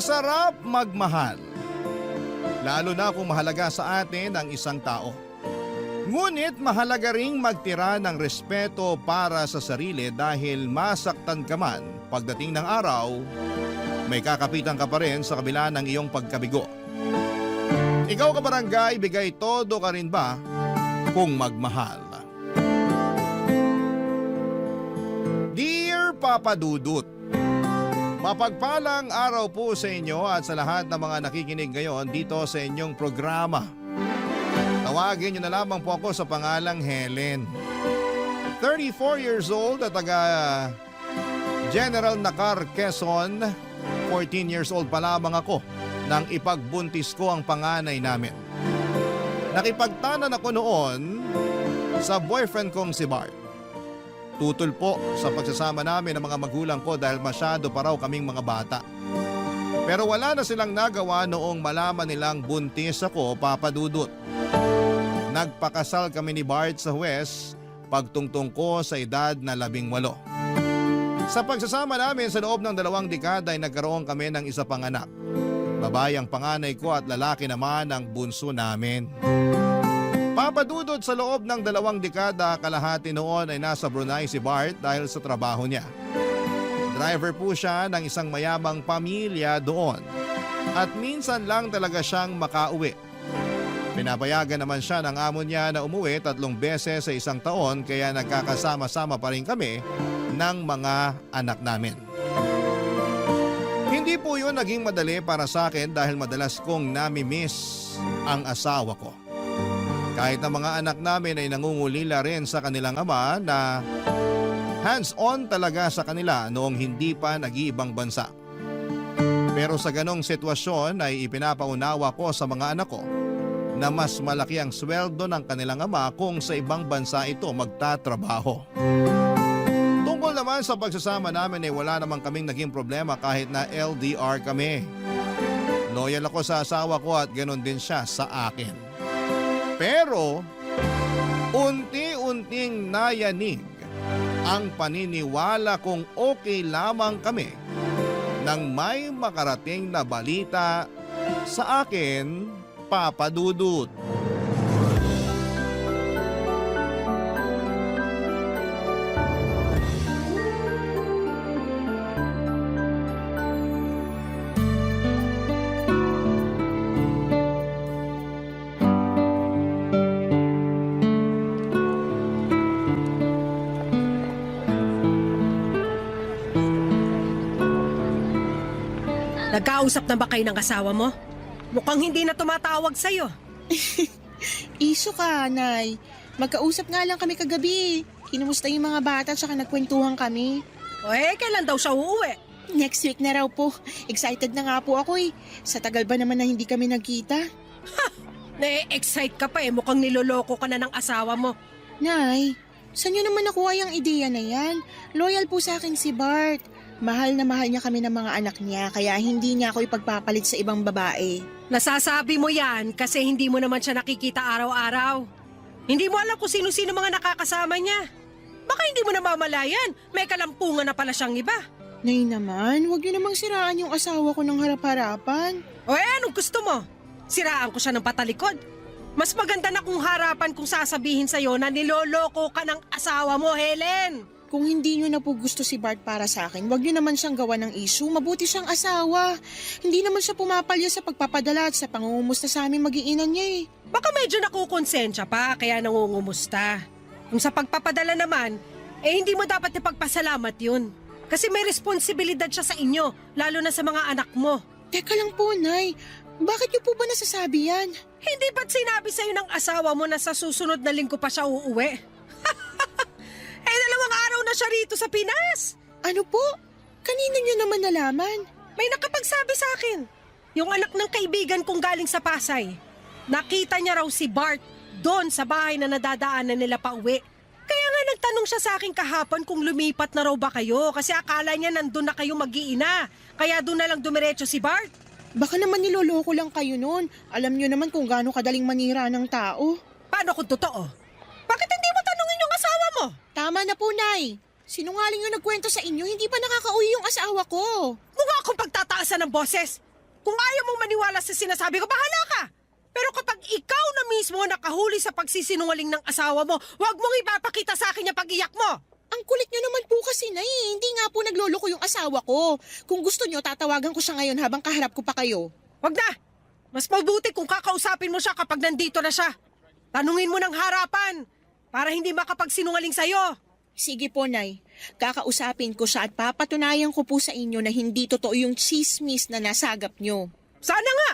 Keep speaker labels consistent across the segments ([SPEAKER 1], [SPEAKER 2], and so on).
[SPEAKER 1] Masarap magmahal, lalo na kung mahalaga sa atin ang isang tao. Ngunit mahalaga ring magtira ng respeto para sa sarili dahil masaktan ka man pagdating ng araw, may kakapitan ka pa rin sa kabila ng iyong pagkabigo. Ikaw kabarangay, bigay todo ka rin ba kung magmahal? Dear Papa Dudut, mapagpalang araw po sa inyo at sa lahat ng mga nakikinig ngayon dito sa inyong programa. Tawagin niyo na lamang po ako sa pangalang Helen. 34 years old at taga General Nakar, Quezon. 14 years old pa lamang ako nang ipagbuntis ko ang panganay namin. Nakipagtanan ako noon sa boyfriend kong si Bart. Tutol po sa pagsasama namin ng mga magulang ko dahil masyado pa raw kaming mga bata. Pero wala na silang nagawa noong malaman nilang buntis ako, Papa Dudut. Nagpakasal kami ni Bart sa Huwes pagtungtong ko sa edad na 18. Sa pagsasama namin sa loob ng 2 dekada ay nagkaroon kami ng isa pang anak. Babae ang panganay ko at lalaki naman ang bunso namin. Papa Dudut, sa loob ng 2 dekada kalahati noon ay nasa Brunei si Bart dahil sa trabaho niya. Driver po siya ng isang mayamang pamilya doon at minsan lang talaga siyang makauwi. Pinapayagan naman siya ng amo niya na umuwi 3 beses sa isang taon kaya nagkakasama-sama pa rin kami ng mga anak namin. Hindi po yun naging madali para sa akin dahil madalas kong nami-miss ang asawa ko. Kahit na mga anak namin ay nangungulila rin sa kanilang ama na hands-on talaga sa kanila noong hindi pa nag-iibang bansa. Pero sa ganong sitwasyon ay ipinapaunawa ko sa mga anak ko na mas malaki ang sweldo ng kanilang ama kung sa ibang bansa ito magtatrabaho. Tungkol naman sa pagsasama namin ay wala namang kaming naging problema kahit na LDR kami. Loyal ako sa asawa ko at ganon din siya sa akin. Pero unti-unting nayanig ang paniniwala kung okay lamang kami nang may makarating na balita sa akin, Papa Dudut.
[SPEAKER 2] Nagkausap na ba kayo ng asawa mo? Mukhang hindi na tumatawag sa'yo.
[SPEAKER 3] Iso ka, Nay. Magkausap nga lang kami kagabi. Kinumusta yung mga bata at saka nagkwentuhan kami.
[SPEAKER 2] O kailan daw siya uuwi?
[SPEAKER 3] Next week na raw po. Excited na nga po ako eh. Sa tagal ba naman na hindi kami nagkita?
[SPEAKER 2] Na-excite ka pa mukhang niloloko ka na ng asawa mo.
[SPEAKER 3] Nay, saan nyo naman nakuha yung ideya na yan? Loyal po sa akin si Bart. Mahal na mahal niya kami ng mga anak niya kaya hindi niya ako ipagpapalit sa ibang babae.
[SPEAKER 2] Nasasabi mo yan kasi hindi mo naman siya nakikita araw-araw. Hindi mo alam kung sino-sino mga nakakasama niya. Baka hindi mo namamalayan, may kalampungan na pala siyang iba.
[SPEAKER 3] Nay naman, huwag niyo namang siraan yung asawa ko ng harap-harapan.
[SPEAKER 2] O anong gusto mo? Siraan ko siya ng patalikod? Mas maganda na kung harapan kung sasabihin sa'yo na niloloko ka ng asawa mo, Helen.
[SPEAKER 3] Kung hindi nyo na po gusto si Bart para sa akin, wag nyo naman siyang gawa ng issue. Mabuti siyang asawa. Hindi naman siya pumapalya sa pagpapadala at sa pangungumusta sa aming mag-iinan niya eh.
[SPEAKER 2] Baka medyo nakukonsensya pa kaya nangungumusta. Kung sa pagpapadala naman, hindi mo dapat ipagpasalamat yun. Kasi may responsibilidad siya sa inyo, lalo na sa mga anak mo.
[SPEAKER 3] Teka lang po, Nay. Bakit niyo po ba nasasabi yan?
[SPEAKER 2] Hindi ba't sinabi sa'yo ng asawa mo na sa susunod na linggo pa siya uuwi? 2 araw na siya rito sa Pinas.
[SPEAKER 3] Ano po? Kanina niyo naman nalaman?
[SPEAKER 2] May nakapagsabi sa akin. Yung anak ng kaibigan kong galing sa Pasay. Nakita niya raw si Bart doon sa bahay na nadadaanan nila pa uwi. Kaya nga nagtanong siya sa akin kahapon kung lumipat na raw ba kayo kasi akala niya nandun na kayo mag-iina. Kaya doon na lang dumiretso si Bart.
[SPEAKER 3] Baka naman niloloko lang kayo noon. Alam niyo naman kung gaano kadaling manira ng tao.
[SPEAKER 2] Paano kung totoo? Bakit hindi mo tanungin yung asawa mo?
[SPEAKER 3] Tama na po, Nay. Sinungaling yung nagkwento sa inyo, hindi pa nakakauwi yung asawa ko.
[SPEAKER 2] Mukha akong pagtataasan ng boses. Kung ayaw mong maniwala sa sinasabi ko, bahala ka! Pero kapag ikaw na mismo nakahuli sa pagsisinungaling ng asawa mo, huwag mong ipapakita sa akin yung pag-iyak mo!
[SPEAKER 3] Ang kulit niyo naman po kasi, Nay. Hindi nga po nagloloko yung asawa ko. Kung gusto niyo, tatawagan ko siya ngayon habang kaharap ko pa kayo.
[SPEAKER 2] Wag na! Mas mabuti kung kakausapin mo siya kapag nandito na siya. Tanungin mo ng harapan para hindi makapagsinungaling sa'yo.
[SPEAKER 3] Sige po, Nay. Kakausapin ko siya at papatunayan ko po sa inyo na hindi totoo yung chismis na nasagap niyo.
[SPEAKER 2] Sana nga!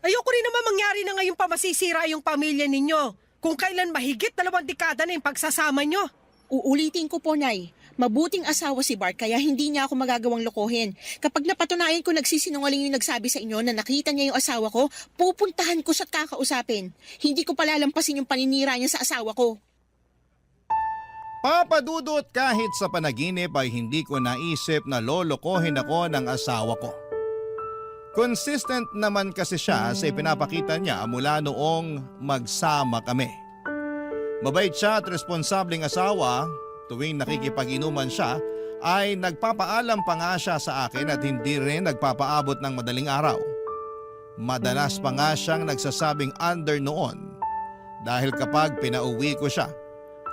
[SPEAKER 2] Ayoko rin naman mangyari na ngayong pamasisira yung pamilya ninyo. Kung kailan mahigit 2 dekada na yung pagsasama nyo.
[SPEAKER 3] Uulitin ko po, Nay. Mabuting asawa si Bart kaya hindi niya ako magagawang lokohin. Kapag napatunayan ko nagsisinungaling yung nagsabi sa inyo na nakita niya yung asawa ko, pupuntahan ko siya at kakausapin. Hindi ko palalampasin yung paninira niya sa asawa ko.
[SPEAKER 1] Papadudot, kahit sa panaginip ay hindi ko naisip na lolokohin ako ng asawa ko. Consistent naman kasi siya sa ipinapakita niya mula noong magsama kami. Mabait siya at responsableng asawa. Tuwing nakikipag-inuman siya ay nagpapaalam pa nga siya sa akin at hindi rin nagpapaabot ng madaling araw. Madalas pa nga siyang nagsasabing under noon dahil kapag pinauwi ko siya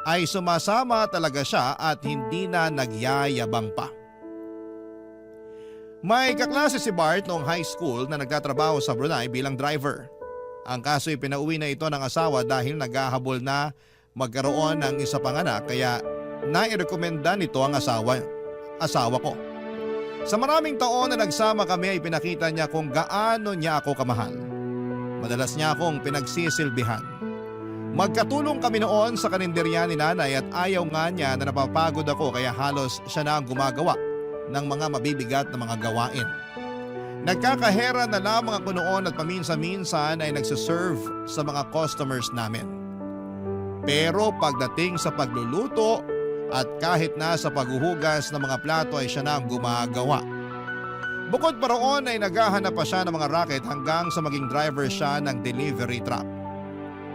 [SPEAKER 1] ay sumasama talaga siya at hindi na nagyayabang pa. May kaklase si Bart noong high school na nagtatrabaho sa Brunei bilang driver. Ang kaso'y pinauwi na ito ng asawa dahil naghahabol na magkaroon ng isa pang anak kaya nairekomenda nito ang asawa ko. Sa maraming taon na nagsama kami ay pinakita niya kung gaano niya ako kamahal. Madalas niya akong pinagsisilbihan. Magkatulong kami noon sa karinderya ni nanay at ayaw nga niya na napapagod ako kaya halos siya na ang gumagawa ng mga mabibigat na mga gawain. Nagkakahera na lamang ako noon at paminsan-minsan ay nagsiserve sa mga customers namin. Pero pagdating sa pagluluto at kahit na sa paghuhugas ng mga plato ay siya na ang gumagawa. Bukod pa roon ay naghahanap pa siya ng mga racket hanggang sa maging driver siya ng delivery truck.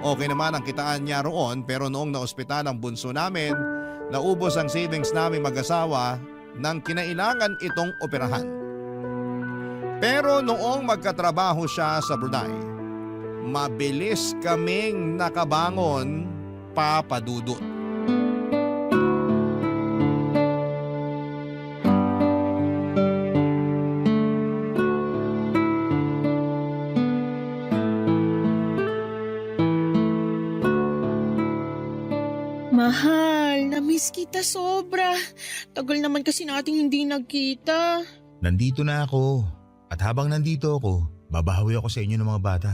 [SPEAKER 1] Okay naman ang kitaan niya roon pero noong naospital ang bunso namin, naubos ang savings namin mag-asawa nang kinailangan itong operahan. Pero noong magkatrabaho siya sa Brunei, mabilis kaming nakabangon, papadudot.
[SPEAKER 3] Mahal, na-miss kita sobra. Tagal naman kasi nating hindi nagkita.
[SPEAKER 4] Nandito na ako. At habang nandito ako, babahawi ako sa inyo ng mga bata.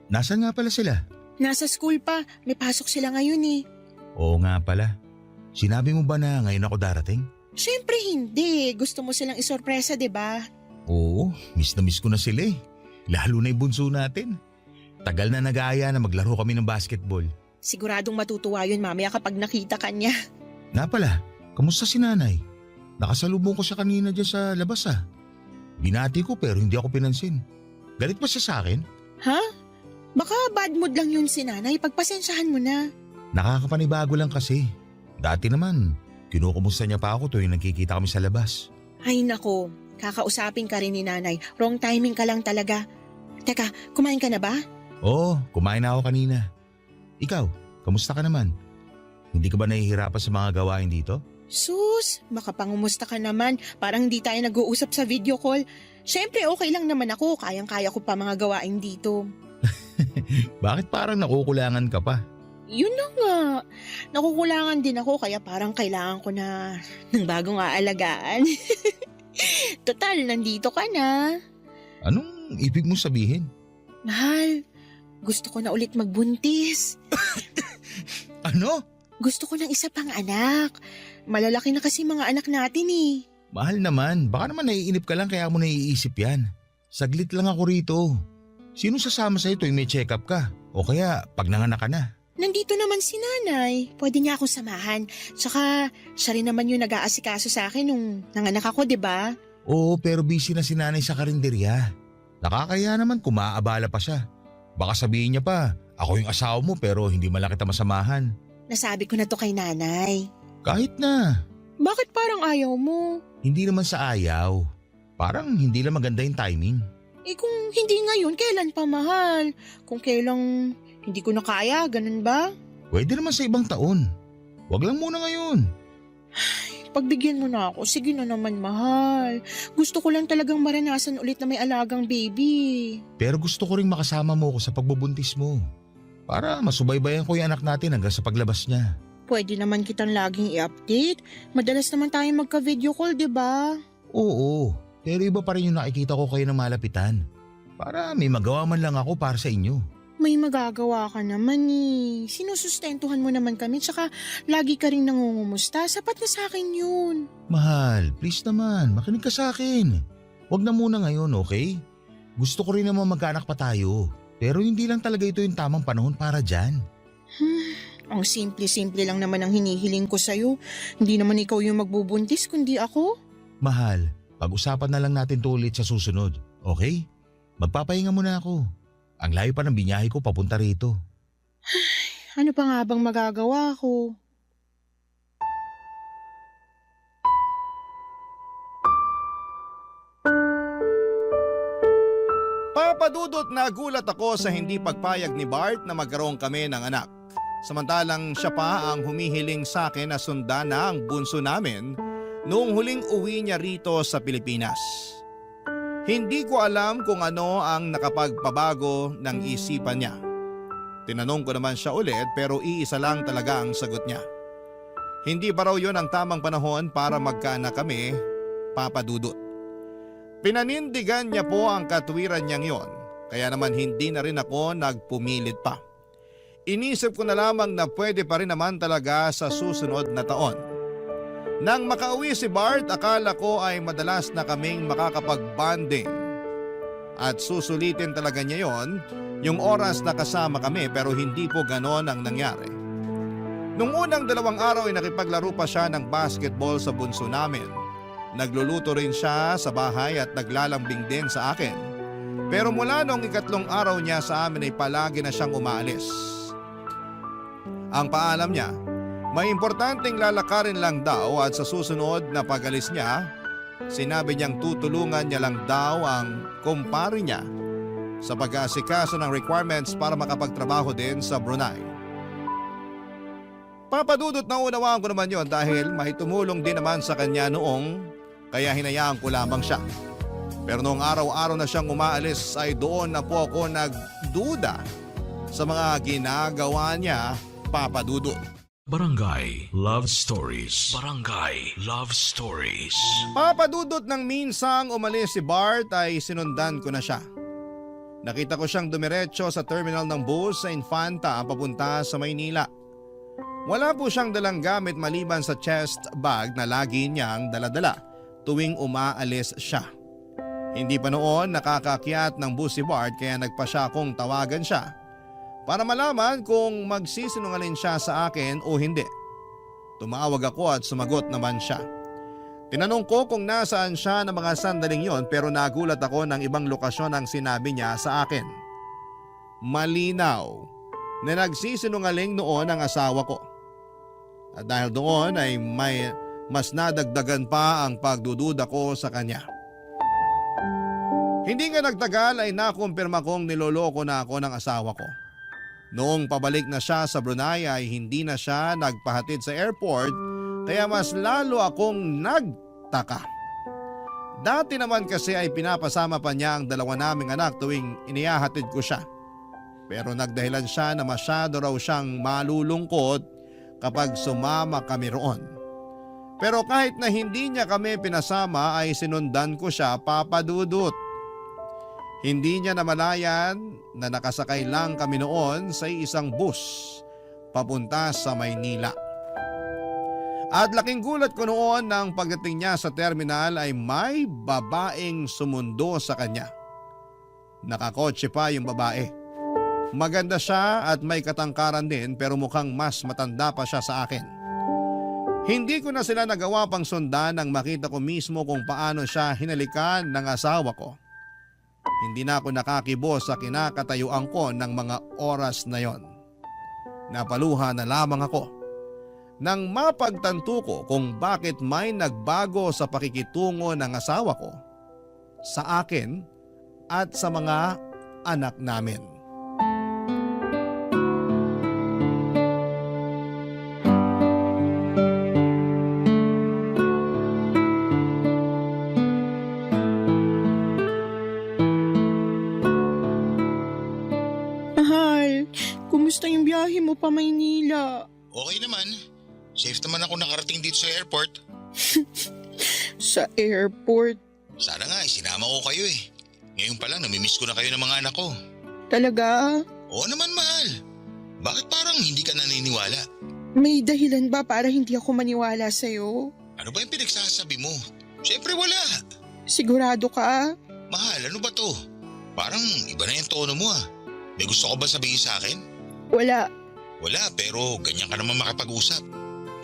[SPEAKER 4] Nasaan nga pala sila?
[SPEAKER 3] Nasa school pa, may pasok sila ngayon eh.
[SPEAKER 4] Oo nga pala. Sinabi mo ba na ngayon ako darating?
[SPEAKER 3] Siyempre hindi. Gusto mo silang isorpresa, 'di ba?
[SPEAKER 4] Oo, miss na miss ko na sila eh. Lalo na yung bunso natin. Tagal na nag-aaya na maglaro kami ng basketball.
[SPEAKER 3] Siguradong matutuwa yun mamaya kapag nakita ka niya.
[SPEAKER 4] Nga pala, kamusta si nanay? Nakasalubong ko siya kanina dyan sa labas ah. Binati ko pero hindi ako pinansin. Galit pa siya sa akin?
[SPEAKER 3] Ha? Baka bad mood lang yun si nanay. Pagpasensyahan mo na.
[SPEAKER 4] Nakakapanibago lang kasi. Dati naman, kinukumusta niya pa ako tuwing nagkikita kami sa labas.
[SPEAKER 3] Ay nako, kakausapin ka rin ni nanay. Wrong timing ka lang talaga. Teka, kumain ka na ba?
[SPEAKER 4] Oo, kumain na ako kanina. Ikaw, kamusta ka naman? Hindi ka ba nahihirapan sa mga gawain dito?
[SPEAKER 3] Sus, makapangumusta ka naman. Parang hindi tayo nag-uusap sa video call. Siyempre okay lang naman ako. Kayang-kaya ko pa mga gawain dito.
[SPEAKER 4] Bakit parang nakukulangan ka pa?
[SPEAKER 3] Yun na nga. Nakukulangan din ako kaya parang kailangan ko na ng bagong aalagaan. Total, nandito ka na.
[SPEAKER 4] Anong ibig mo sabihin?
[SPEAKER 3] Mahal, gusto ko na ulit magbuntis.
[SPEAKER 4] Ano?
[SPEAKER 3] Gusto ko ng isa pang anak. Malalaki na kasi mga anak natin eh.
[SPEAKER 4] Mahal naman, baka naman naiinip ka lang kaya mo naiisip yan. Saglit lang ako rito. Sino sasama sa'yo tuwing may check-up ka? O kaya pag nanganak ka na?
[SPEAKER 3] Nandito naman si nanay. Pwede niya akong samahan. Tsaka siya rin naman yung nag-aasikaso sa akin nung nanganak ako, di ba?
[SPEAKER 4] Oo, pero busy na si nanay sa karinderya. Nakakaya naman kung maaabala pa siya. Baka sabihin niya pa, ako yung asawa mo pero hindi man lang kita masamahan.
[SPEAKER 3] Nasabi ko na to kay nanay.
[SPEAKER 4] Kahit na.
[SPEAKER 3] Bakit parang ayaw mo?
[SPEAKER 4] Hindi naman sa ayaw. Parang hindi lang maganda yung timing.
[SPEAKER 3] Kung hindi ngayon, kailan pa, mahal? Kung kailang hindi ko na kaya, ganun ba?
[SPEAKER 4] Pwede naman sa ibang taon. Wag lang muna ngayon.
[SPEAKER 3] Pagbigyan mo na ako, sige na naman, mahal. Gusto ko lang talagang maranasan ulit na may alagang baby.
[SPEAKER 4] Pero gusto ko ring makasama mo ko sa pagbubuntis mo. Para masubaybayan ko yung anak natin hanggang sa paglabas niya.
[SPEAKER 3] Pwede naman kitang laging i-update. Madalas naman tayo magka-video call, di ba?
[SPEAKER 4] Oo, pero iba pa rin yung nakikita ko kayo ng malapitan. Para may magawa man lang ako para sa inyo.
[SPEAKER 3] May magagawa ka naman eh. Sinusustentuhan mo naman kami, tsaka lagi ka rin nangungumusta. Sapat na sa akin yun.
[SPEAKER 4] Mahal, please naman, makinig ka sa akin. Huwag na muna ngayon, okay? Gusto ko rin naman magkaanak pa tayo. Pero hindi lang talaga ito yung tamang panahon para dyan.
[SPEAKER 3] Ang simple-simple lang naman ang hinihiling ko sa'yo. Hindi naman ikaw yung magbubuntis, kundi ako.
[SPEAKER 4] Mahal, pag-usapan na lang natin to ulit sa susunod, okay? Magpapahinga muna ako. Ang layo pa ng binyahe ko papunta rito.
[SPEAKER 3] Ano pa nga bang magagawa ko?
[SPEAKER 1] Papadudot na gulat ako sa hindi pagpayag ni Bart na magkaroon kami ng anak. Samantalang siya pa ang humihiling sa akin na sundan na ang bunso namin noong huling uwi niya rito sa Pilipinas. Hindi ko alam kung ano ang nakapagpabago ng isipan niya. Tinanong ko naman siya ulit pero iisa lang talaga ang sagot niya. Hindi pa raw yun ang tamang panahon para magkaanak kami, Papa Dudut. Pinanindigan niya po ang katwiran niyang yon, kaya naman hindi na rin ako nagpumilit pa. Inisip ko na lamang na pwede pa rin naman talaga sa susunod na taon. Nang makauwi si Bart, akala ko ay madalas na kaming makakapag-bonding. At susulitin talaga niya yon, yung oras na kasama kami, pero hindi po ganon ang nangyari. Nung unang 2 araw ay nakipaglaro pa siya ng basketball sa bunso namin. Nagluluto rin siya sa bahay at naglalambing din sa akin. Pero mula nung 3 araw niya sa amin ay palagi na siyang umaalis. Ang paalam niya, may importanteng lalakarin lang daw at sa susunod na pag-alis niya, sinabi niyang tutulungan niya lang daw ang kumpare niya sa pag-aasikaso ng requirements para makapagtrabaho din sa Brunei. Papadudot na unawaan ko naman yon dahil may tumulong din naman sa kanya noong kaya hinayaan ko lamang siya. Pero noong araw-araw na siyang umaalis ay doon na po ako nagduda sa mga ginagawa niya, Papa Dudut.
[SPEAKER 5] Barangay Love Stories. Barangay Love Stories.
[SPEAKER 1] Papa Dudut, nang minsang umalis si Bart ay sinundan ko na siya. Nakita ko siyang dumiretso sa terminal ng bus sa Infanta papunta sa Maynila. Wala po siyang dalang gamit maliban sa chest bag na lagi niyang daladala tuwing umaalis siya. Hindi pa noon nakakakyat ng bus si Bart kaya nagpa siya kung tawagan siya para malaman kung magsisinungaling siya sa akin o hindi. Tumawag ako at sumagot naman siya. Tinanong ko kung nasaan siya ng mga sandaling yon pero nagulat ako ng ibang lokasyon ang sinabi niya sa akin. Malinaw na nagsisinungaling noon ang asawa ko. At dahil doon ay may mas nadagdagan pa ang pagdududa ko sa kanya. Hindi nga nagtagal ay nakumpirma kong niloloko na ako ng asawa ko. Noong pabalik na siya sa Brunei ay hindi na siya nagpahatid sa airport kaya mas lalo akong nagtaka. Dati naman kasi ay pinapasama pa niya ang 2 naming anak tuwing inihahatid ko siya. Pero nagdahilan siya na masyado raw siyang malulungkot kapag sumama kami roon. Pero kahit na hindi niya kami pinasama ay sinundan ko siya, Papa Dudut. Hindi niya namalayan na nakasakay lang kami noon sa isang bus papunta sa Maynila. At laking gulat ko noon nang pagdating niya sa terminal ay may babaeng sumundo sa kanya. Nakakotse pa yung babae. Maganda siya at may katangkaran din pero mukhang mas matanda pa siya sa akin. Hindi ko na sila nagawa pang sundan nang makita ko mismo kung paano siya hinalikan ng asawa ko. Hindi na ako nakakibo sa kinakatayuan ko ng mga oras na yon. Napaluha na lamang ako nang mapagtanto ko kung bakit may nagbago sa pakikitungo ng asawa ko sa akin at sa mga anak namin.
[SPEAKER 3] Mahal, kumusta yung biyahe mo pa Maynila?
[SPEAKER 4] Okay naman. Safe naman ako nakarating dito sa airport.
[SPEAKER 3] Sa airport?
[SPEAKER 4] Sana nga, sinama ko kayo eh. Ngayon pa lang, namimiss ko na kayo ng mga anak ko.
[SPEAKER 3] Talaga?
[SPEAKER 4] Oo naman, mahal. Bakit parang hindi ka naniniwala?
[SPEAKER 3] May dahilan ba para hindi ako maniwala sa'yo?
[SPEAKER 4] Ano ba yung pinagsasabi mo? Siyempre wala.
[SPEAKER 3] Sigurado ka?
[SPEAKER 4] Mahal, ano ba to? Parang iba na yung tono mo ah. May gusto ko ba sabihin sa akin?
[SPEAKER 3] Wala.
[SPEAKER 4] Wala, pero ganyan ka naman makipag-usap.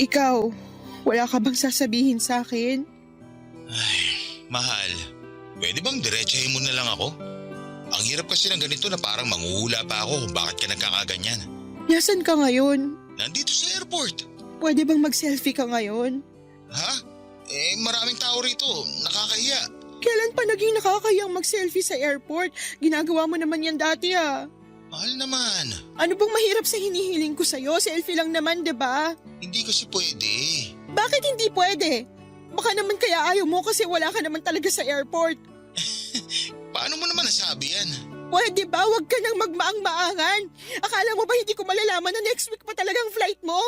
[SPEAKER 3] Ikaw, wala ka bang sasabihin sa akin?
[SPEAKER 4] Ay, mahal. Pwede bang diretsahin mo na lang ako? Ang hirap kasi ng ganito na parang manguhula pa ako kung bakit ka nagkakaganyan.
[SPEAKER 3] Nasaan ka ngayon?
[SPEAKER 4] Nandito sa airport.
[SPEAKER 3] Pwede bang mag-selfie ka ngayon?
[SPEAKER 4] Ha? Maraming tao rito. Nakakahiya.
[SPEAKER 3] Kailan pa naging nakakayang mag-selfie sa airport? Ginagawa mo naman yan dati ah.
[SPEAKER 4] Mahal naman.
[SPEAKER 3] Ano bang mahirap sa hinihiling ko sa'yo? Selfie lang naman, 'di ba?
[SPEAKER 4] Hindi kasi pwede.
[SPEAKER 3] Bakit hindi pwede? Baka naman kaya ayaw mo kasi wala ka naman talaga sa airport.
[SPEAKER 4] Paano mo naman nasabi yan?
[SPEAKER 3] Pwede ba? Huwag ka nang magmaang-maangan. Akala mo ba hindi ko malalaman na next week pa talagang flight mo?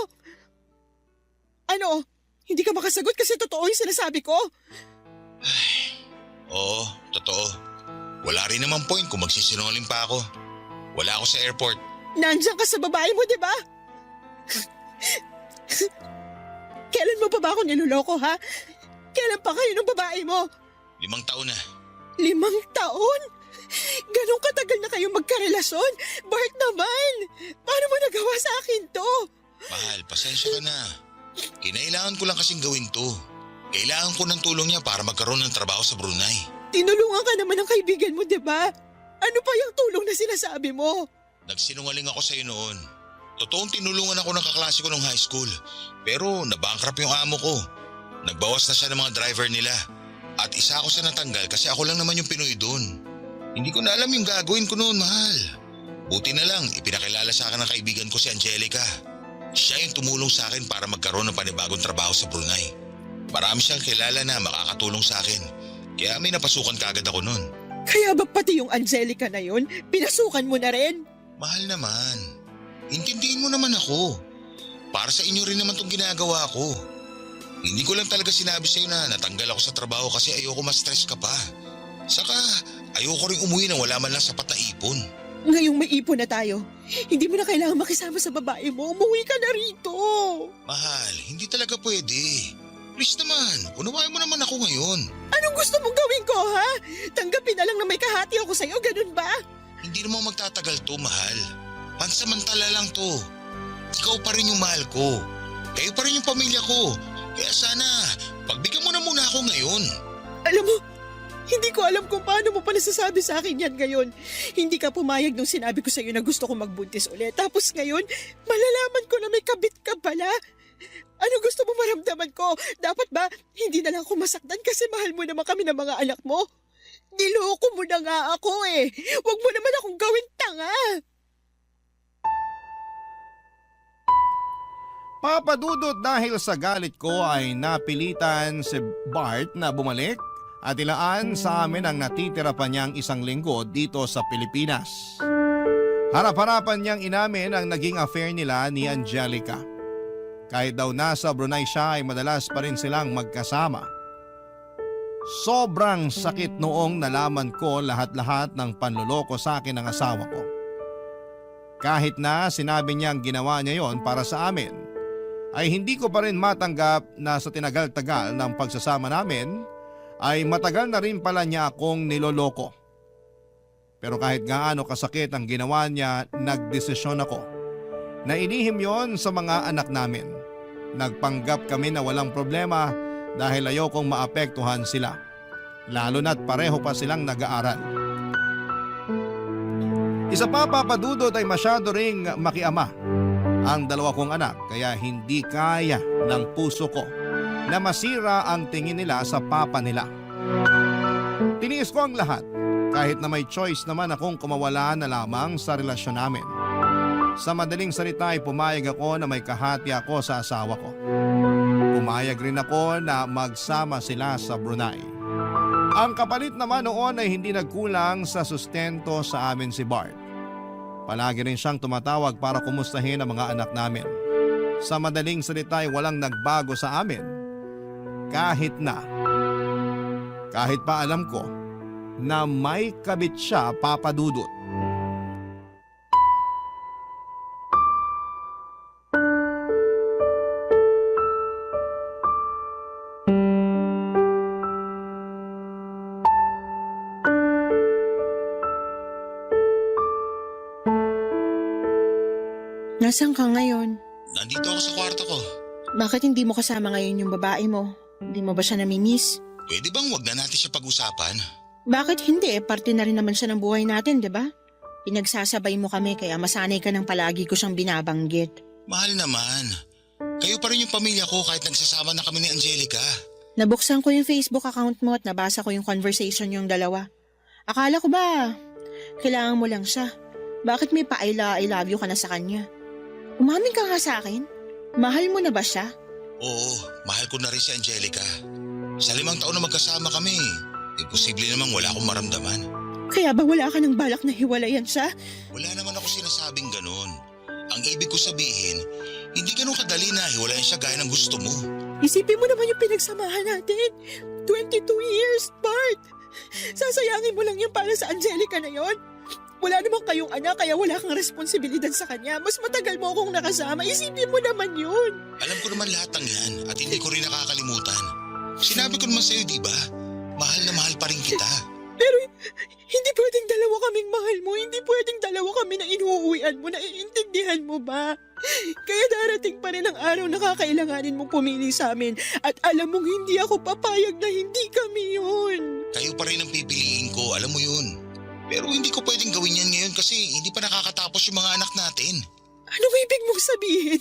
[SPEAKER 3] Ano? Hindi ka makasagot kasi totoo yung sinasabi ko?
[SPEAKER 4] Oo, totoo. Wala rin naman point kung magsisinungaling pa ako. Wala ako sa airport.
[SPEAKER 3] Nandiyan ka sa babae mo, di ba? Kailan mo pa ba ako niloloko, ha? Kailan pa kayo ng babae mo?
[SPEAKER 4] 5 taon na.
[SPEAKER 3] 5 taon? Ganong katagal na kayo magkarelasyon? Bart naman! Paano mo nagawa sa akin to?
[SPEAKER 4] Mahal, pasensya ka na. Kinailangan ko lang kasing gawin to. Kailangan ko ng tulong niya para magkaroon ng trabaho sa Brunei.
[SPEAKER 3] Tinulungan ka naman ng kaibigan mo, di ba? Ano pa yung tulong na sinasabi mo?
[SPEAKER 4] Nagsinungaling ako sa'yo noon. Totoong tinulungan ako ng kaklase ko nung high school. Pero nabankrupt yung amo ko. Nagbawas na siya ng mga driver nila. At isa ako sa natanggal kasi ako lang naman yung Pinoy doon. Hindi ko na alam yung gagawin ko noon, mahal. Buti na lang, ipinakilala sa akin ng kaibigan ko si Angelica. Siya yung tumulong sa akin para magkaroon ng panibagong trabaho sa Brunei. Marami siyang kilala na makakatulong sa akin. Kaya may napasukan kaagad ako noon.
[SPEAKER 3] Kaya ba pati yung Angelica na yun, pinasukan mo na rin?
[SPEAKER 4] Mahal naman. Intindihin mo naman ako. Para sa inyo rin naman itong ginagawa ko. Hindi ko lang talaga sinabi sa'yo na natanggal ako sa trabaho kasi ayoko ma-stress ka pa. Saka ayoko rin umuwi nang wala man lang sapat na ipon.
[SPEAKER 3] Ngayong may ipon na tayo, hindi mo na kailangan makisama sa babae mo. Umuwi ka na rito.
[SPEAKER 4] Mahal, hindi talaga pwede. Please naman, unawain mo naman ako ngayon.
[SPEAKER 3] Anong gusto mong gawin ko, ha? Tanggapin na lang na may kahati ako sa'yo, ganun ba?
[SPEAKER 4] Hindi naman magtatagal to, mahal. Pansamantala lang to. Ikaw pa rin yung mahal ko. Kayo pa rin yung pamilya ko. Kaya sana, pagbigyan mo na muna ako ngayon.
[SPEAKER 3] Alam mo, hindi ko alam kung paano mo pa nasasabi sa akin yan ngayon. Hindi ka pumayag nung sinabi ko sa'yo na gusto ko magbuntis ulit. Tapos ngayon, malalaman ko na may kabit ka pala. Ano gusto mo maramdaman ko? Dapat ba hindi na lang ako masaktan kasi mahal mo naman kami ng mga anak mo? Niloko mo na nga ako eh. Huwag mo naman akong gawin tanga.
[SPEAKER 1] Papadudot dahil sa galit ko ay napilitan si Bart na bumalik at ilaan sa amin ang natitira pa niyang 1 linggo dito sa Pilipinas. Harap-harapan niyang inamin ang naging affair nila ni Angelica. Kahit daw nasa Brunei siya ay madalas pa rin silang magkasama. Sobrang sakit noong nalaman ko lahat-lahat ng panluloko sa akin ng asawa ko. Kahit na sinabi niyang ginawa niya yon para sa amin, ay hindi ko pa rin matanggap na sa tinagal-tagal ng pagsasama namin ay matagal na rin pala niya akong niloloko. Pero kahit gaano kasakit ang ginawa niya, nagdesisyon ako na inihim yon sa mga anak namin. Nagpanggap kami na walang problema dahil ayokong maapektuhan sila. Lalo na't pareho pa silang nag-aaral. Isa pa, Papadudot, ay masyado ring makiama ang 2 kong anak kaya hindi kaya ng puso ko na masira ang tingin nila sa papa nila. Tiniis ko ang lahat Kahit na may choice naman akong kumawala na lamang sa relasyon namin. Sa madaling salita ay pumayag ako na may kahati ako sa asawa ko. Pumayag rin ako na magsama sila sa Brunei. Ang kapalit naman noon ay hindi nagkulang sa sustento sa amin si Bart. Palagi rin siyang tumatawag para kumustahin ang mga anak namin. Sa madaling salita ay walang nagbago sa amin. Kahit pa alam ko na may kabit siya, Papa Dudut.
[SPEAKER 3] Nasaan ka ngayon?
[SPEAKER 4] Nandito ako sa kwarto ko.
[SPEAKER 3] Bakit hindi mo kasama ngayon yung babae mo? Hindi mo ba siya namimiss?
[SPEAKER 4] Pwede bang wag na natin siya pag-usapan?
[SPEAKER 3] Bakit hindi? Parte na rin naman siya ng buhay natin, di ba? Pinagsasabay mo kami kaya masanay ka ng palagi ko siyang binabanggit.
[SPEAKER 4] Mahal naman. Kayo pa rin yung pamilya ko kahit nagsasama na kami ni Angelica.
[SPEAKER 3] Nabuksan ko yung Facebook account mo at nabasa ko yung conversation yung dalawa. Akala ko ba, kailangan mo lang siya. Bakit may I love you ka na sa kanya? Umamin ka nga sa akin. Mahal mo na ba siya?
[SPEAKER 4] Oo, mahal ko na rin si Angelica. Sa 5 taon na magkasama kami, imposible namang wala akong maramdaman.
[SPEAKER 3] Kaya ba wala ka ng balak na hiwalayan siya?
[SPEAKER 4] Wala naman ako sinasabing ganun. Ang ibig ko sabihin, hindi ganun kadali na hiwalayan siya gaya ng gusto mo.
[SPEAKER 3] Isipin mo naman yung pinagsamahan natin. 22 years, Bart! Sasayangin mo lang yan para sa Angelica na yon. Wala naman kayong anak kaya wala kang responsibilidad sa kanya. Mas matagal mo akong nakasama. Isipin mo naman yun.
[SPEAKER 4] Alam ko naman lahat ng yan at hindi ko rin nakakalimutan. Sinabi ko naman sa'yo, di ba? Mahal na mahal pa rin kita.
[SPEAKER 3] Pero hindi pwedeng dalawa kaming mahal mo. Hindi pwedeng dalawa kami na inuuwian mo. Naiintindihan mo ba? Kaya darating pa rin ang araw na kakailanganin mong pumili sa amin. At alam mong hindi ako papayag na hindi kami yun.
[SPEAKER 4] Kayo pa rin ang pipiliin ko, alam mo yun. Pero hindi ko pwedeng gawin yan ngayon kasi hindi pa nakakatapos yung mga anak natin.
[SPEAKER 3] Ano ibig mong sabihin?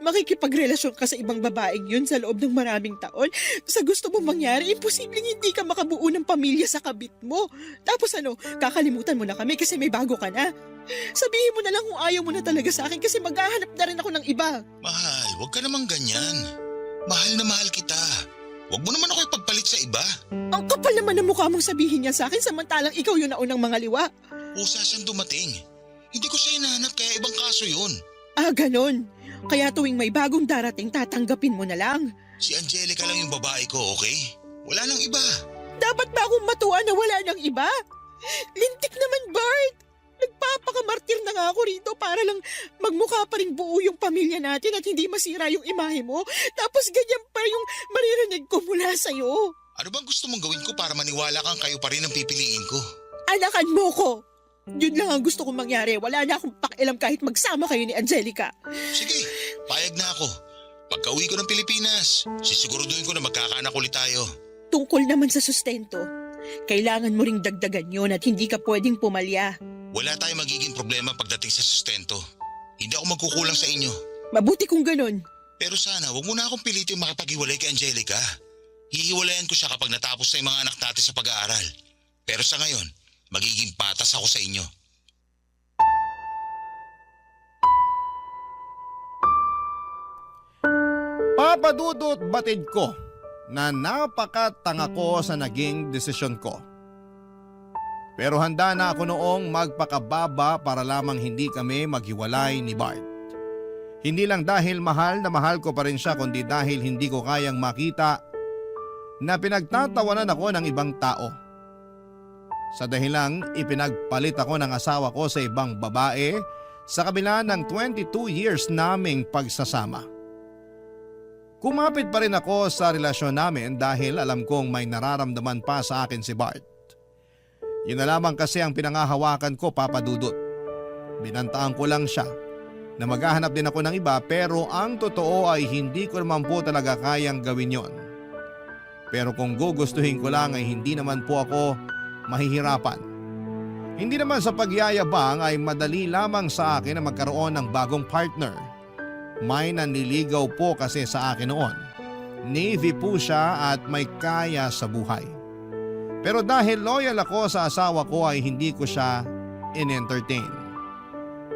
[SPEAKER 3] Makikipagrelasyon ka sa ibang babaeng yun sa loob ng maraming taon? Sa gusto mong mangyari, imposibleng hindi ka makabuo ng pamilya sa kabit mo. Tapos kakalimutan mo na kami kasi may bago ka na. Sabihin mo na lang kung ayaw mo na talaga sa akin kasi maghahanap na rin ako ng iba.
[SPEAKER 4] Mahal, huwag ka namang ganyan. Mahal na mahal kita. Huwag mo naman ako ipagpalit sa iba.
[SPEAKER 3] Ang kapal naman ng mukha mong sabihin niya sa akin samantalang ikaw yung naunang mga liwa.
[SPEAKER 4] Usa siyang dumating. Hindi ko siya hinahanap kaya ibang kaso yun.
[SPEAKER 3] Ah, ganon. Kaya tuwing may bagong darating, tatanggapin mo na lang.
[SPEAKER 4] Si Angelica lang yung babae ko, okay? Wala nang iba.
[SPEAKER 3] Dapat ba akong matuwa na wala nang iba? Lintik naman, Bart. Nagpapakamartir na nga ako rito para lang magmukha pa rin buo yung pamilya natin at hindi masira yung imahe mo. Tapos ganyan pa yung maririnig ko mula sa'yo.
[SPEAKER 4] Ano bang gusto mong gawin ko para maniwala kang kayo pa rin ang pipiliin ko?
[SPEAKER 3] Anakan mo ko. Yun lang ang gusto kong mangyari. Wala na akong pakialam kahit magsama kayo ni Angelica.
[SPEAKER 4] Sige, payag na ako. Pagka-uwi ko ng Pilipinas, sisiguraduhin ko na magkakaanak ulit tayo.
[SPEAKER 3] Tungkol naman sa sustento, kailangan mo ring dagdagan yun at hindi ka pwedeng pumalya.
[SPEAKER 4] Wala tayong magiging problema pagdating sa sustento. Hindi ako magkukulang sa inyo.
[SPEAKER 3] Mabuti kung ganun.
[SPEAKER 4] Pero sana, wag mo na akong pilitin makipag-hiwalay kay Angelica. Hihiwalayan ko siya kapag natapos na yung mga anak natin sa pag-aaral. Pero sa ngayon, magiging patas ako sa inyo.
[SPEAKER 1] Papa Dudut, batid ko na napakatanga ko sa naging desisyon ko. Pero handa na ako noong magpakababa para lamang hindi kami maghiwalay ni Bart. Hindi lang dahil mahal na mahal ko pa rin siya kundi dahil hindi ko kayang makita na pinagtatawanan ako ng ibang tao. Sa dahilang ipinagpalit ako ng asawa ko sa ibang babae sa kabila ng 22 years naming pagsasama. Kumapit pa rin ako sa relasyon namin dahil alam kong may nararamdaman pa sa akin si Bart. Yun na lamang kasi ang pinangahawakan ko, Papa Dudut. Binantaan ko lang siya na maghahanap din ako ng iba pero ang totoo ay hindi ko naman po talaga kayang gawin yon. Pero kung gugustuhin ko lang ay hindi naman po ako mahihirapan. Hindi naman sa pagyayabang ay madali lamang sa akin na magkaroon ng bagong partner. May nanliligaw po kasi sa akin noon. Navy po siya at may kaya sa buhay. Pero dahil loyal ako sa asawa ko ay hindi ko siya in-entertain.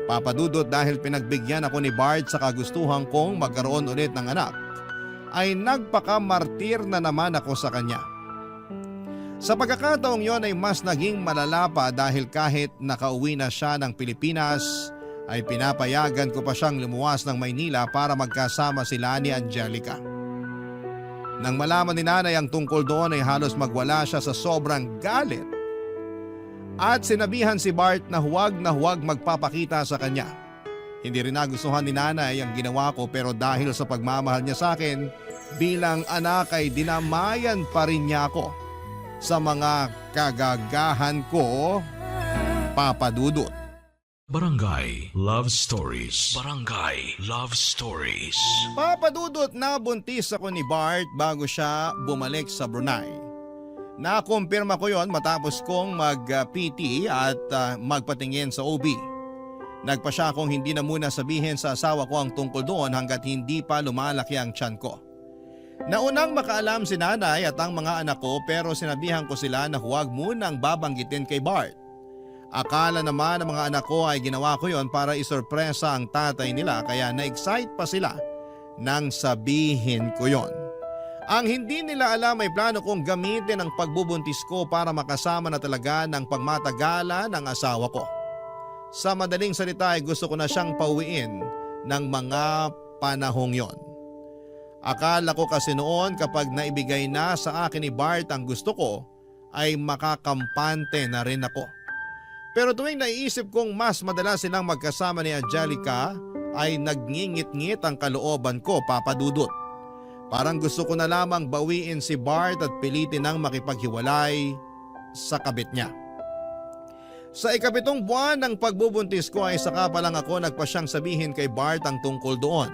[SPEAKER 1] Papa Dudut, dahil pinagbigyan ako ni Bart sa kagustuhan kong magkaroon ulit ng anak, ay nagpakamartir na naman ako sa kanya. Sa pagkakataong yon ay mas naging malala pa dahil kahit nakauwi na siya ng Pilipinas ay pinapayagan ko pa siyang lumuwas ng Maynila para magkasama sila ni Angelica. Nang malaman ni nanay ang tungkol doon ay halos magwala siya sa sobrang galit at sinabihan si Bart na huwag magpapakita sa kanya. Hindi rin nagustuhan ni nanay ang ginawa ko pero dahil sa pagmamahal niya sa akin bilang anak ay dinamayan pa rin niya ako sa mga kagagahan ko, Papa Dudut.
[SPEAKER 5] Barangay Love Stories. Barangay Love Stories.
[SPEAKER 1] Papa Dudut, nabuntis ako ni Bart bago siya bumalik sa Brunei. Nakumpirma ko yon matapos kong mag-PT at magpatingin sa OB. Nagpa siya akong hindi na muna sabihin sa asawa ko ang tungkol doon hanggat hindi pa lumalaki ang tiyan ko. Naunang makaalam si nanay at ang mga anak ko pero sinabihan ko sila na huwag munang babanggitin kay Bart. Akala naman ng mga anak ko ay ginawa ko yon para isorpresa ang tatay nila kaya na-excite pa sila nang sabihin ko yon. Ang hindi nila alam ay plano kong gamitin ang pagbubuntis ko para makasama na talaga ng pagmatagala ng asawa ko. Sa madaling salita ay gusto ko na siyang pauwiin ng mga panahong yon. Akala ko kasi noon kapag naibigay na sa akin ni Bart ang gusto ko ay makakampante na rin ako. Pero tuwing naiisip kong mas madalas silang magkasama ni Angelica ay nagngingit-ngit ang kalooban ko, Papa Dudut. Parang gusto ko na lamang bawiin si Bart at pilitin ng makipaghiwalay sa kabit niya. Sa 7 buwan ng pagbubuntis ko ay saka pa lang ako nagpasyang sabihin kay Bart ang tungkol doon.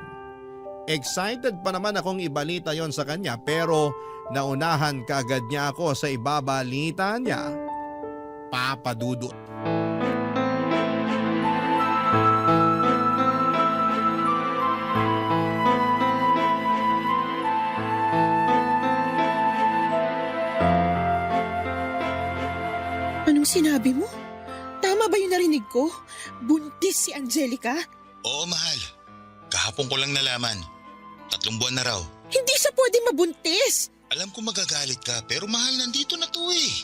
[SPEAKER 1] Excited pa naman akong ibalita yon sa kanya pero naunahan kaagad niya ako sa ibabalita niya, Papa Dudut.
[SPEAKER 3] Anong sinabi mo? Tama ba yung narinig ko? Buntis si Angelica?
[SPEAKER 4] Oo, mahal. Kahapon ko lang nalaman. 3 buwan na raw.
[SPEAKER 3] Hindi siya pwede mabuntis!
[SPEAKER 4] Alam ko magagalit ka pero mahal, nandito na to eh.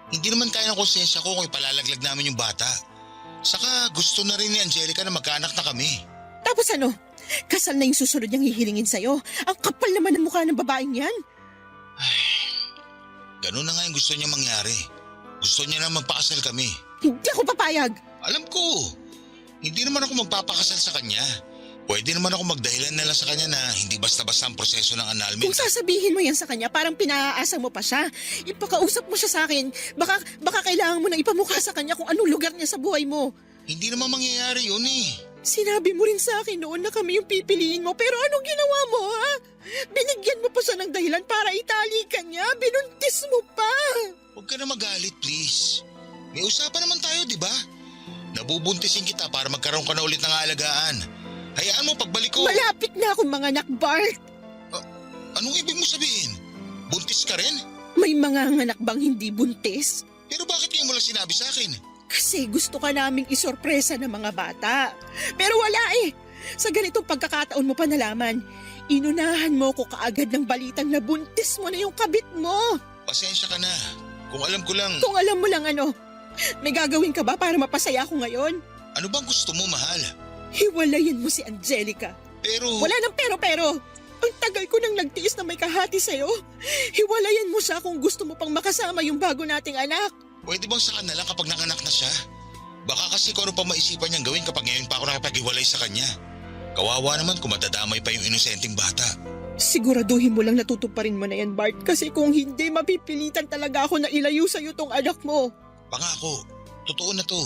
[SPEAKER 4] Hindi naman kaya ng konsensya ko kung ipalalaglag namin yung bata. Saka gusto na rin ni Angelica na magkaanak na kami.
[SPEAKER 3] Tapos ano? Kasal na yung susunod niyang hihilingin sa'yo. Ang kapal naman ng mukha ng babaeng yan.
[SPEAKER 4] Ganun na nga yung gusto niya mangyari. Gusto niya na magpakasal kami.
[SPEAKER 3] Hindi ako papayag.
[SPEAKER 4] Alam ko, hindi naman ako magpapakasal sa kanya. Pwede naman ako magdahilan na lang sa kanya na hindi basta-basta ang proseso ng annulment.
[SPEAKER 3] Kung sasabihin mo yan sa kanya, parang pinaaasa mo pa siya. Ipakausap mo siya sa akin. Baka kailangan mo na ipamukha sa kanya kung anong lugar niya sa buhay mo.
[SPEAKER 4] Hindi naman mangyayari yun eh.
[SPEAKER 3] Sinabi mo rin sa akin noon na kami yung pipiliin mo, pero anong ginawa mo, ha? Binigyan mo pa siya ng dahilan para itali ka niya. Binuntis mo pa.
[SPEAKER 4] Huwag ka na magalit, please. May usapan naman tayo, di ba? Nabubuntisin kita para magkaroon ka na ulit ng aalagaan. Hayaan mo pagbalik ko.
[SPEAKER 3] Malapit na akong manganak, Bart.
[SPEAKER 4] Anong ibig mo sabihin? Buntis ka rin?
[SPEAKER 3] May mga anak bang hindi buntis?
[SPEAKER 4] Pero bakit ngayon mo lang sinabi sa akin?
[SPEAKER 3] Kasi gusto ka naming isorpresa ng mga bata. Pero wala eh. Sa ganitong pagkakataon mo pa nalaman, inunahan mo ko kaagad ng balitang na buntis mo na yung kabit mo.
[SPEAKER 4] Pasensya ka na. Kung alam ko lang...
[SPEAKER 3] Kung alam mo lang ano, may gagawin ka ba para mapasaya ko ngayon?
[SPEAKER 4] Ano bang gusto mo, mahal?
[SPEAKER 3] Hiwalayin mo si Angelica.
[SPEAKER 4] Pero...
[SPEAKER 3] Wala nang pero. Ang tagal ko nang nagtiis na may kahati sa'yo. Hiwalayan mo siya kung gusto mo pang makasama yung bago nating anak.
[SPEAKER 4] Pwede bang saka na lang kapag nanganak na siya? Baka kasi kung ano pa maisipan niyang gawin kapag ngayon pa ako nakipag-iwalay sa kanya. Kawawa naman kung matadamay pa yung inosenteng bata.
[SPEAKER 3] Siguraduhin mo lang natutuparin mo na yan, Bart. Kasi kung hindi, mapipilitan talaga ako na ilayo sa'yo tong anak mo.
[SPEAKER 4] Pangako, totoo na to.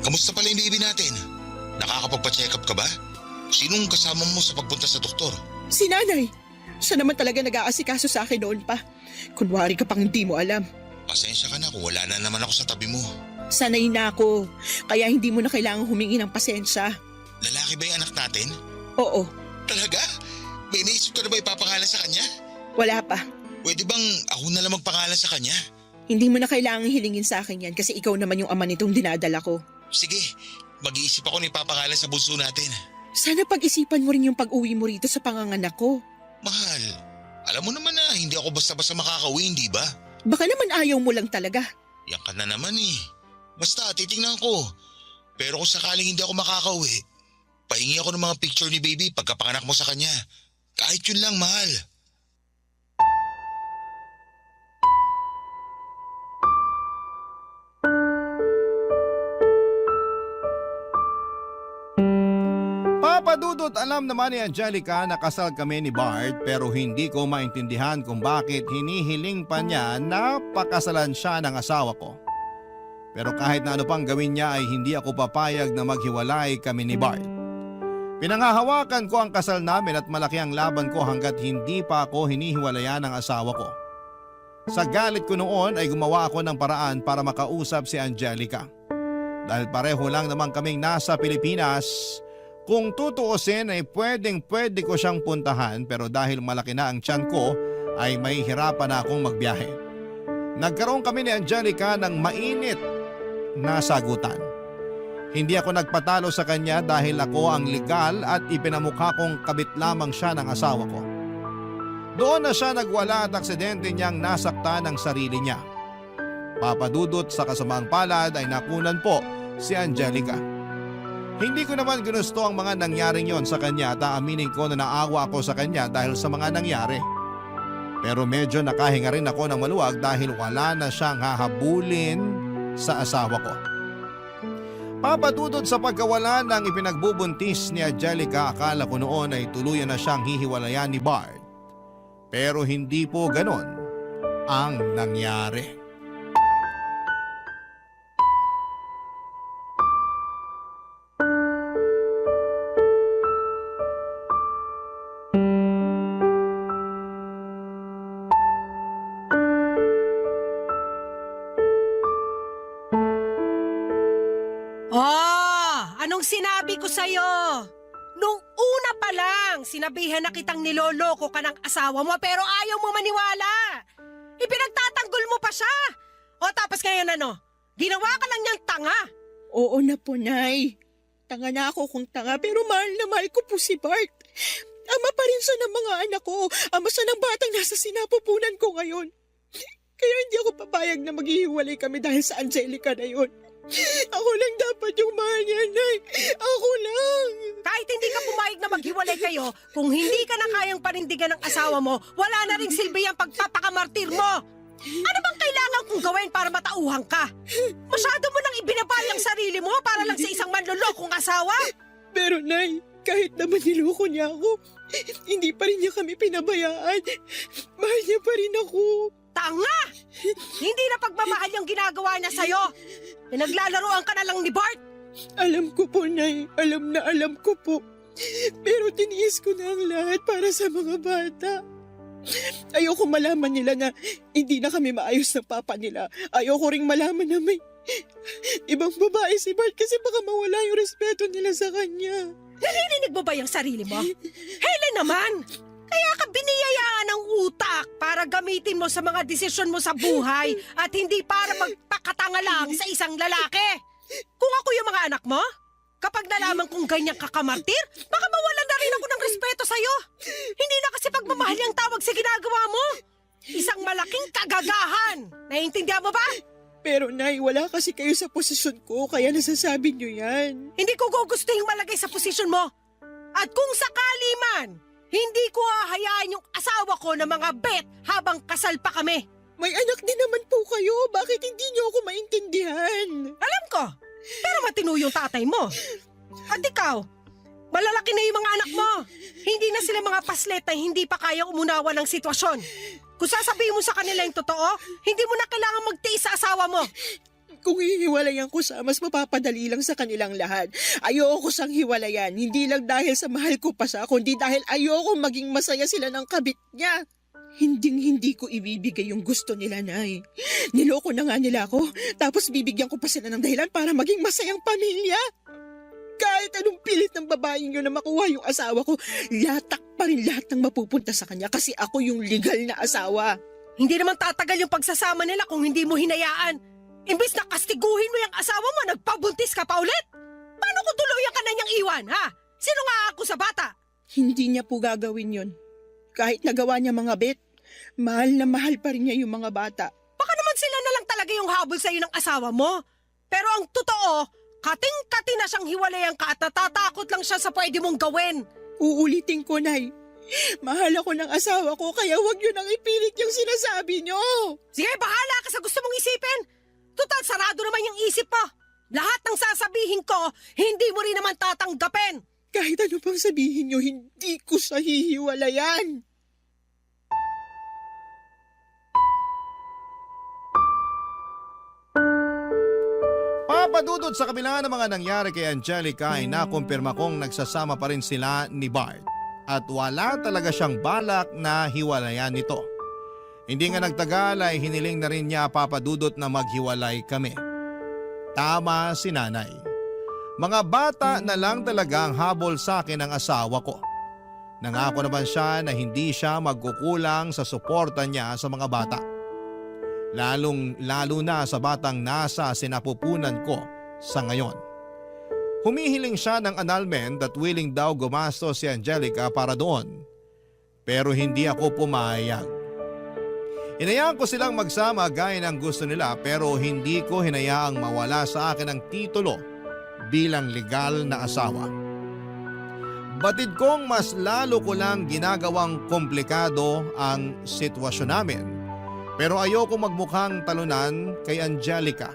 [SPEAKER 4] Kamusta pala yung baby natin? Nakakapagpa-check up ka ba? Sinong kasama mo sa pagpunta sa doktor?
[SPEAKER 3] Si nanay. Siya naman talaga nag-aasikaso sa akin noon pa. Kunwari ka pang hindi mo alam.
[SPEAKER 4] Pasensya ka na kung wala na naman ako sa tabi mo.
[SPEAKER 3] Sanay na ako. Kaya hindi mo na kailangang humingi ng pasensya.
[SPEAKER 4] Lalaki ba yung anak natin?
[SPEAKER 3] Oo.
[SPEAKER 4] Talaga? May naisip ka na ba ipapangalan sa kanya?
[SPEAKER 3] Wala pa.
[SPEAKER 4] Pwede bang ako na lang magpangalan sa kanya?
[SPEAKER 3] Hindi mo na kailangang hilingin sa akin yan kasi ikaw naman yung ama nitong dinadala ko.
[SPEAKER 4] Sige, mag-iisip ako ng ipapangalan sa bunso natin.
[SPEAKER 3] Sana pag-isipan mo rin yung pag-uwi mo rito sa panganganak ko.
[SPEAKER 4] Mahal, alam mo naman na hindi ako basta-basta makakauwi, hindi ba?
[SPEAKER 3] Baka naman ayaw mo lang talaga.
[SPEAKER 4] Yan ka na naman eh. Basta, titingnan ko. Pero kung sakaling hindi ako makakauwi, pahingi ako ng mga picture ni baby pagkapanganak mo sa kanya. Kahit yun lang, mahal.
[SPEAKER 1] Papadudot, alam naman ni Angelica na kasal kami ni Bart pero hindi ko maintindihan kung bakit hinihiling pa niya na pakasalan siya ng asawa ko. Pero kahit na ano pang gawin niya ay hindi ako papayag na maghiwalay kami ni Bart. Pinangahawakan ko ang kasal namin at malaki ang laban ko hanggat hindi pa ako hinihiwalayan ng asawa ko. Sa galit ko noon ay gumawa ako ng paraan para makausap si Angelica. Dahil pareho lang naman kaming nasa Pilipinas, kung tutuusin ay pwede ko siyang puntahan pero dahil malaki na ang tiyan ko ay may hirapan na akong magbiyahe. Nagkaroon kami ni Angelica ng mainit na sagutan. Hindi ako nagpatalo sa kanya dahil ako ang legal at ipinamukha kong kabit lamang siya ng asawa ko. Doon na siya nagwala at aksidente niyang nasaktan ang sarili niya. Papadudot sa kasamaang palad ay nakunan po si Angelica. Hindi ko naman ginusto ang mga nangyaring yon sa kanya at aaminin ko na naawa ako sa kanya dahil sa mga nangyari. Pero medyo nakahinga rin ako ng maluwag dahil wala na siyang hahabulin sa asawa ko. Papadudod sa pagkawala ng ipinagbubuntis ni Angelica, akala ko noon ay tuluyan na siyang hihiwalayan ni Bart. Pero hindi po ganon ang nangyari.
[SPEAKER 2] Anong sinabi ko sa'yo? Nung una pa lang, sinabihan na kitang niloloko ka ng asawa mo pero ayaw mo maniwala. Ipinagtatanggol mo pa siya. O tapos ngayon ano? Ginawa ka lang niyang tanga.
[SPEAKER 3] Oo na po, Nay. Tanga na ako kung tanga pero mahal na mahal ko po si Bart. Ama pa rin siya ng mga anak ko. Ama siya ng batang nasa sinapupunan ko ngayon. Kaya hindi ako papayag na maghihiwalay kami dahil sa Angelica na yun. Ako lang dapat yung mahal niya, Nay. Ako lang.
[SPEAKER 2] Kahit hindi ka pumayag na maghiwalay kayo, kung hindi ka na kayang panindigan ng asawa mo, wala na ring silbi ang pagpapakamartir mo. Ano bang kailangan kong gawin para matauhan ka? Masyado mo nang ibinabay ang sarili mo para lang sa isang manlolokong asawa?
[SPEAKER 3] Pero, Nay, kahit naman niloko niya ako, hindi pa rin niya kami pinabayaan. Mahal niya pa rin ako.
[SPEAKER 2] Tanga! Hindi na pagmamahal yung ginagawa niya sa'yo. Pinaglalaroan ka na lang ni Bart.
[SPEAKER 3] Alam ko po, Nay. Alam ko po. Pero tiniis ko na ang lahat para sa mga bata. Ayoko malaman nila na hindi na kami maayos ng papa nila. Ayoko ring malaman na may ibang babae si Bart kasi baka mawala yung respeto nila sa kanya.
[SPEAKER 2] Naririnig mo ba yung sarili mo? Helen naman! Kaya ka biniyayaan ng utak para gamitin mo sa mga desisyon mo sa buhay at hindi para magpakatanga lang sa isang lalaki. Kung ako yung mga anak mo, kapag nalaman kong ganyan kakamartir, baka mawalan na rin ako ng respeto sa'yo. Hindi na kasi pagmamahal ang tawag sa ginagawa mo. Isang malaking kagagahan. Naiintindihan mo ba?
[SPEAKER 3] Pero, Nay, wala kasi kayo sa posisyon ko kaya nasasabi niyo yan.
[SPEAKER 2] Hindi ko gugustuhin malagay sa posisyon mo. At kung sakali man, hindi ko hahayaan yung asawa ko na mga bet habang kasal pa kami.
[SPEAKER 3] May anak din naman po kayo. Bakit hindi niyo ako maintindihan?
[SPEAKER 2] Alam ko, pero matino yung tatay mo. At ikaw, malalaki na yung mga anak mo. Hindi na sila mga paslet na hindi pa kaya umunawa ng sitwasyon. Kung sasabihin mo sa kanila yung totoo, hindi mo na kailangan magtiis sa asawa mo.
[SPEAKER 3] Kung hihiwalayan ko siya, mas mapapadali lang sa kanilang lahat. Ayoko siyang hiwalayan, hindi lang dahil sa mahal ko pa siya, kundi dahil ayoko maging masaya sila ng kabit niya. Hinding-hindi ko ibibigay yung gusto nila, Nay. Niloko na nga nila ako, tapos bibigyan ko pa sila ng dahilan para maging masayang pamilya. Kahit anong pilit ng babaeng yun na makuha yung asawa ko, latak pa rin lahat ng mapupunta sa kanya kasi ako yung legal na asawa.
[SPEAKER 2] Hindi naman tatagal yung pagsasama nila kung hindi mo hinayaan. Imbis na kastiguhin mo yung asawa mo, nagpabuntis ka pa ulit. Paano kung tuluyan ka na niyang iwan, ha? Sino nga ako sa bata?
[SPEAKER 3] Hindi niya po gagawin yun. Kahit nagawa niya mga bet, mahal na mahal pa rin niya yung mga bata.
[SPEAKER 2] Baka naman sila na lang talaga yung habol sa'yo ng asawa mo. Pero ang totoo, kating-kati na siyang hiwalayan ka at natatakot lang siya sa pwede mong gawin.
[SPEAKER 3] Uulitin ko, Nay. Mahal ako ng asawa ko, kaya huwag niyo nang ipilit yung sinasabi niyo.
[SPEAKER 2] Sige, bahala ka sa gusto mong isipin. Total, sarado naman yung isip mo. Lahat ng sasabihin ko, hindi mo rin naman tatanggapin.
[SPEAKER 3] Kahit ano pang sabihin niyo, hindi ko sa hihiwalayan.
[SPEAKER 1] Papadudod sa kabila ng mga nangyari kay Angelica ay nakumpirma kong nagsasama pa rin sila ni Bart at wala talaga siyang balak na hiwalayan nito. Hindi nga nagtagal ay hiniling na rin niya papadudot na maghiwalay kami. Tama si nanay. Mga bata na lang talaga ang habol sa akin ng asawa ko. Nangako naman siya na hindi siya magkukulang sa suporta niya sa mga bata. Lalo na sa batang nasa sinapupunan ko sa ngayon. Humihiling siya ng annulment at willing daw gumastos si Angelica para doon. Pero hindi ako pumayag. Hinayaan ko silang magsama gaya ng gusto nila pero hindi ko hinayaang mawala sa akin ang titulo bilang legal na asawa. Batid kong mas lalo ko lang ginagawang komplikado ang sitwasyon namin. Pero ayoko magmukhang talunan kay Angelica.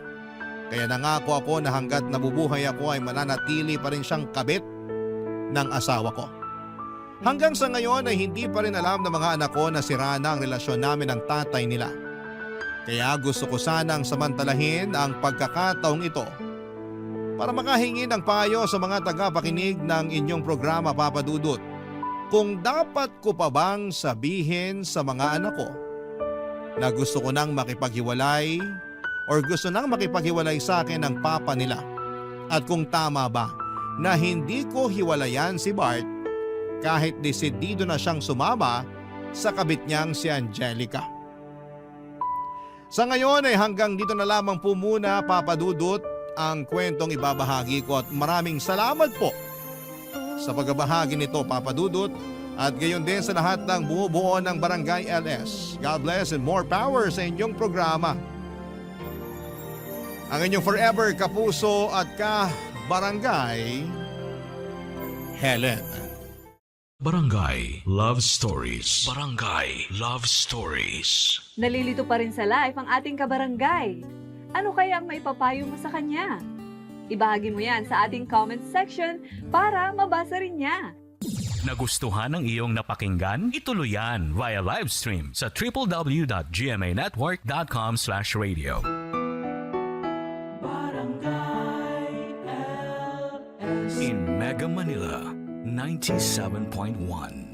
[SPEAKER 1] Kaya nangako ako na hanggat nabubuhay ako ay mananatili pa rin siyang kabit ng asawa ko. Hanggang sa ngayon ay hindi pa rin alam ng mga anak ko na sira na ang relasyon namin ng tatay nila. Kaya gusto ko sanang samantalahin ang pagkakataong ito para makahingi ng payo sa mga tagapakinig ng inyong programa, Papa Dudut. Kung dapat ko pa bang sabihin sa mga anak ko na gusto ko nang makipaghiwalay or gusto nang makipaghiwalay sa akin ng papa nila. At kung tama ba na hindi ko hiwalayan si Bart kahit desidido na siyang sumama sa kabit niyang si Angelica. Sa ngayon ay hanggang dito na lamang po muna, Papa Dudut, ang kwentong ibabahagi ko at maraming salamat po sa pagbabahagi nito, Papa Dudut. At gayon din sa lahat ng bumubuo ng Barangay LS. God bless and more power sa inyong programa. Ang inyong forever kapuso at ka-barangay, Helen.
[SPEAKER 5] Barangay Love Stories. Barangay Love Stories.
[SPEAKER 6] Nalilito pa rin sa life ang ating kabarangay. Ano kaya ang maipapayo mo sa kanya? Ibahagi mo yan sa ating comment section para mabasa rin niya.
[SPEAKER 7] Nagustuhan ng iyong napakinggan? Ituloy yan via live stream sa www.gmanetwork.com/radio. In Mega Manila, 97.1